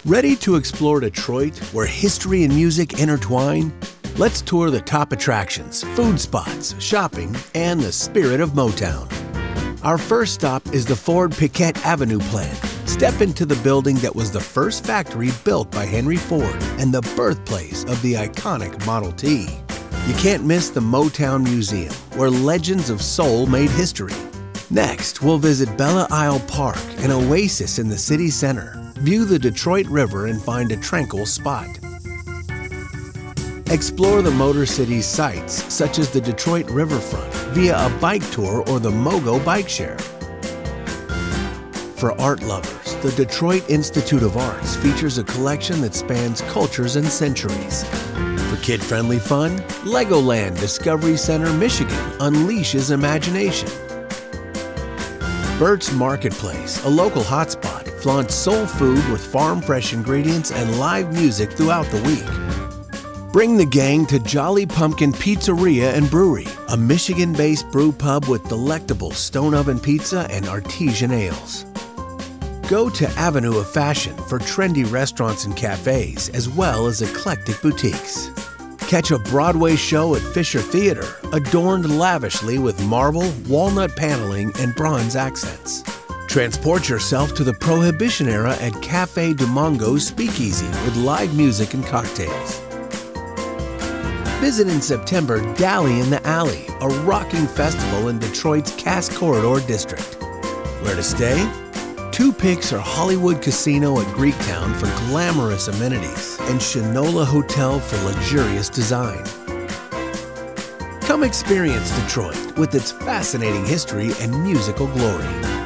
Ready to explore Detroit, where history and music intertwine? Let's tour the top attractions, food spots, shopping, and the spirit of Motown. Our first stop is the Ford Piquette Avenue plant. Step into the building that was the first factory built by Henry Ford and the birthplace of the iconic Model T. You can't miss the Motown Museum, where legends of soul made history. Next, we'll visit Belle Isle Park, an oasis in the city center. View the Detroit River and find a tranquil spot. Explore the Motor City's sights, such as the Detroit Riverfront, via a bike tour or the MoGo bike share. For art lovers, the Detroit Institute of Arts features a collection that spans cultures and centuries. For kid-friendly fun, Legoland Discovery Center, Michigan unleashes imagination. Bert's Marketplace, a local hotspot, flaunts soul food with farm-fresh ingredients and live music throughout the week. Bring the gang to Jolly Pumpkin Pizzeria and Brewery, a Michigan-based brew pub with delectable stone oven pizza and artisan ales. Go to Avenue of Fashion for trendy restaurants and cafes, as well as eclectic boutiques. Catch a Broadway show at Fisher Theater, adorned lavishly with marble, walnut paneling, and bronze accents. Transport yourself to the Prohibition era at Café de Mongo's Speakeasy with live music and cocktails. Visit in September Dally in the Alley, a rocking festival in Detroit's Cass Corridor district. Where to stay? Two Picks or Hollywood Casino at Greektown for glamorous amenities, and Shinola Hotel for luxurious design. Come experience Detroit with its fascinating history and musical glory.